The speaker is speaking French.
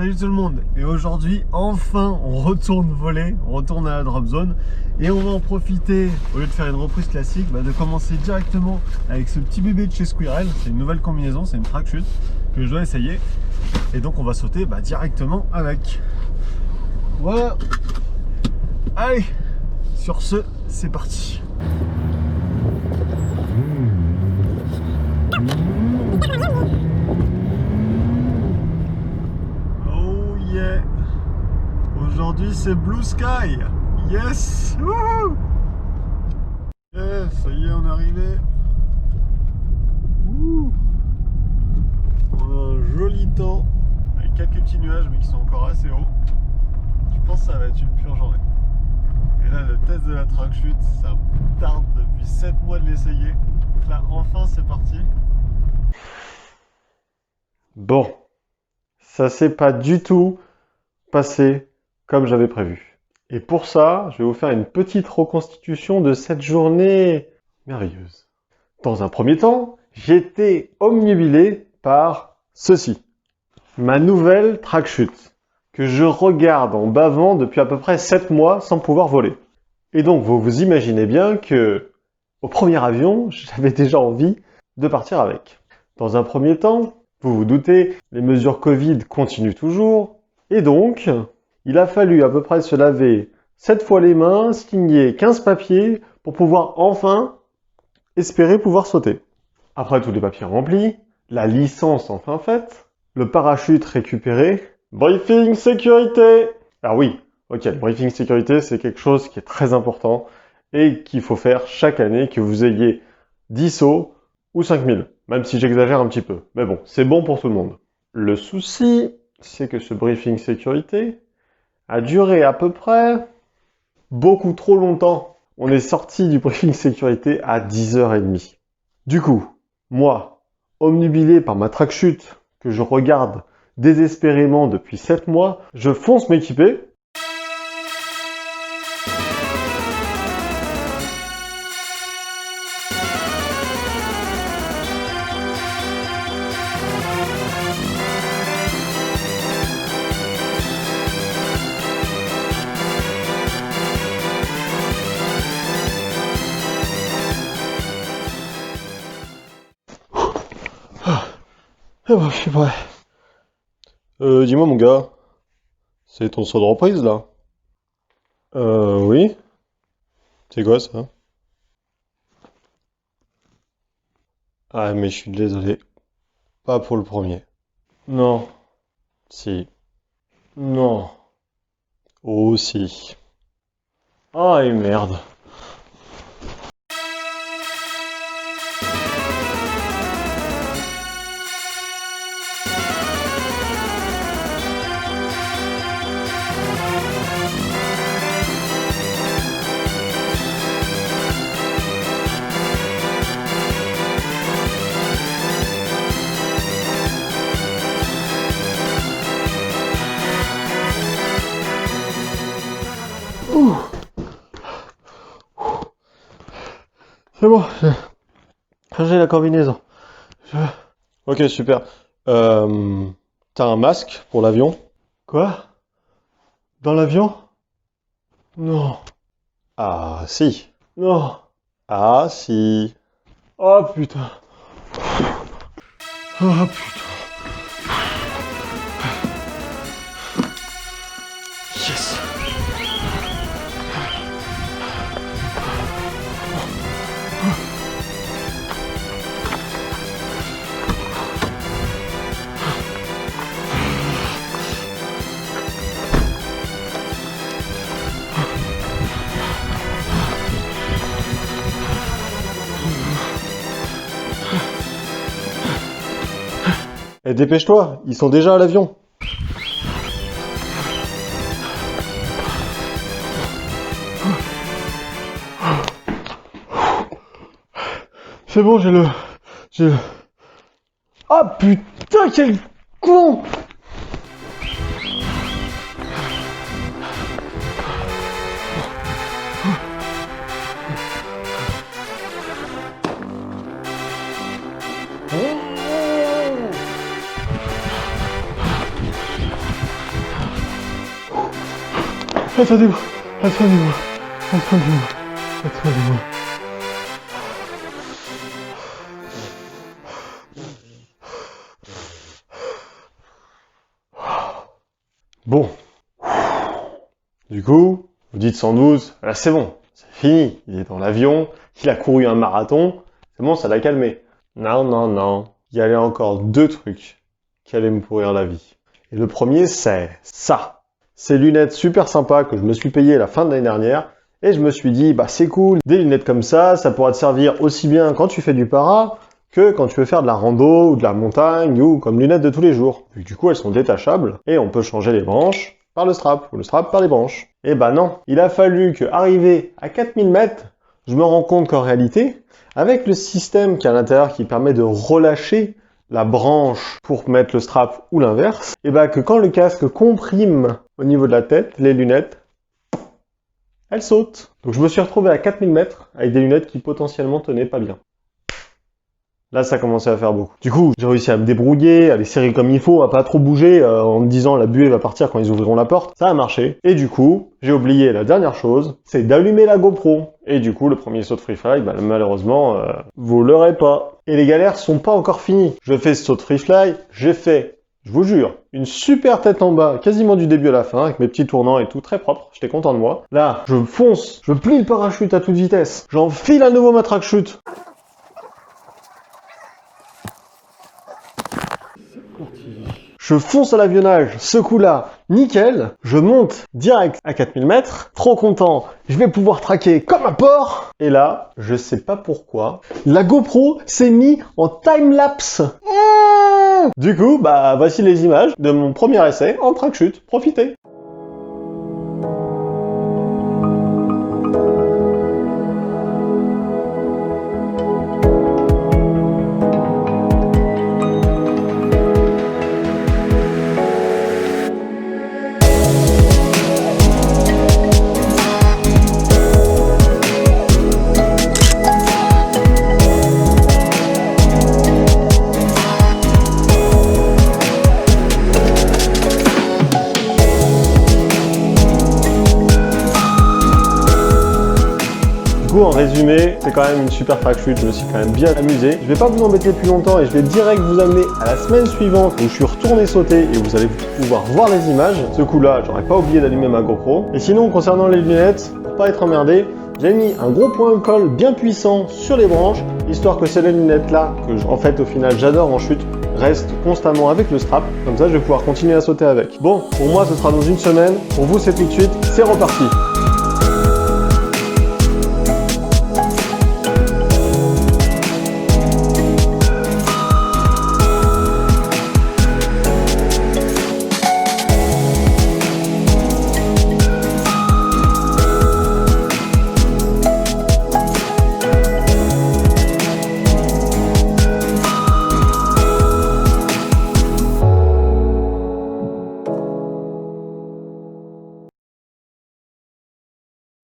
Salut tout le monde. Et aujourd'hui, enfin, on retourne voler, on retourne à la drop zone et on va en profiter, au lieu de faire une reprise classique, de commencer directement avec ce petit bébé de chez Squirrel. C'est une nouvelle combinaison, c'est une track chute que je dois essayer. Et donc on va sauter directement avec. Voilà. Allez, sur ce, c'est parti. Oh yeah. Aujourd'hui c'est Blue Sky. Yes. Wouhou. Yeah, ça y est, on est arrivé. Ouh. On a un joli temps avec quelques petits nuages mais qui sont encore assez hauts. Je pense que ça va être une pure journée. Et là, le test de la track chute, ça tarde depuis 7 mois de l'essayer. Donc là, enfin, c'est parti. Bon, ça s'est pas du tout passé comme j'avais prévu. Et pour ça, je vais vous faire une petite reconstitution de cette journée merveilleuse. Dans un premier temps, j'ai été omnubilé par ceci. Ma nouvelle track chute, que je regarde en bavant depuis à peu près 7 mois sans pouvoir voler. Et donc, vous vous imaginez bien que, au premier avion, j'avais déjà envie de partir avec. Dans un premier temps, vous vous doutez, les mesures Covid continuent toujours, et donc, il a fallu à peu près se laver 7 fois les mains, signer 15 papiers, pour pouvoir enfin espérer pouvoir sauter. Après tous les papiers remplis, la licence enfin faite, le parachute récupéré, briefing sécurité. Ah oui, ok, le briefing sécurité, c'est quelque chose qui est très important et qu'il faut faire chaque année, que vous ayez 10 sauts ou 5000, même si j'exagère un petit peu. Mais bon, c'est bon pour tout le monde. Le souci, c'est que ce briefing sécurité a duré à peu près beaucoup trop longtemps. On est sorti du briefing sécurité à 10h30. Du coup, moi, omnubilé par ma track chute, que je regarde désespérément depuis 7 mois, je fonce m'équiper. Ah bah, je suis prêt. Dis-moi mon gars, c'est ton saut de reprise là? Oui. C'est quoi ça? Ah mais je suis désolé, pas pour le premier. Non. Si. Non. Oh si. Ah et merde. Ouh. C'est bon, j'ai changé la combinaison. Ok, super. T'as un masque pour l'avion? Quoi? Dans l'avion? Non. Ah si. Non. Ah si. Oh putain. Oh putain. Yes. Eh, dépêche-toi, ils sont déjà à l'avion. C'est bon, j'ai le... Ah putain, quel con! Attendez-moi, attendez-moi, attendez-moi, attendez-moi. Bon. Du coup, vous dites sans doute, là c'est bon, c'est fini, il est dans l'avion, il a couru un marathon, c'est bon, ça l'a calmé. Non, non, non, il y avait encore 2 trucs qui allaient me pourrir la vie. Et le premier, c'est ça. Ces lunettes super sympas que je me suis payées à la fin de l'année dernière, et je me suis dit, bah c'est cool, des lunettes comme ça pourra te servir aussi bien quand tu fais du para, que quand tu veux faire de la rando, ou de la montagne, ou comme lunettes de tous les jours. Et du coup, elles sont détachables, et on peut changer les branches par le strap, ou le strap par les branches. Et bah non, il a fallu que, arrivé à 4000 mètres, je me rends compte qu'en réalité, avec le système qui est à l'intérieur qui permet de relâcher la branche pour mettre le strap ou l'inverse, et bah que quand le casque comprime au niveau de la tête, les lunettes, elles sautent. Donc je me suis retrouvé à 4000 mètres avec des lunettes qui potentiellement tenaient pas bien. Là, ça commençait à faire beaucoup. Du coup, j'ai réussi à me débrouiller, à les serrer comme il faut, à pas trop bouger, en me disant la buée va partir quand ils ouvriront la porte. Ça a marché. Et du coup, j'ai oublié la dernière chose, c'est d'allumer la GoPro. Et du coup, le premier saut de free fly, bah, malheureusement, vous l'aurez pas. Et les galères sont pas encore finies. Je fais ce saut de free fly, j'ai fait, je vous jure, une super tête en bas, quasiment du début à la fin, avec mes petits tournants et tout, très propre, j'étais content de moi. Là, je fonce, je plie le parachute à toute vitesse, j'enfile à nouveau ma track chute. Je fonce à l'avionnage, ce coup-là, nickel, je monte direct à 4000 mètres, trop content, je vais pouvoir traquer comme un porc. Et là, je sais pas pourquoi, la GoPro s'est mise en time-lapse. Du coup, bah voici les images de mon premier essai en track chute, profitez. Du coup, en résumé, c'est quand même une super track chute, je me suis quand même bien amusé. Je vais pas vous embêter plus longtemps et je vais direct vous amener à la semaine suivante où je suis retourné sauter et vous allez pouvoir voir les images. Ce coup-là, j'aurais pas oublié d'allumer ma GoPro. Et sinon, concernant les lunettes, pour pas être emmerdé, j'ai mis un gros point de colle bien puissant sur les branches, histoire que ces lunettes-là, que en fait au final j'adore en chute, restent constamment avec le strap. Comme ça, je vais pouvoir continuer à sauter avec. Bon, pour moi, ce sera dans une semaine. Pour vous, c'est tout de suite. C'est reparti.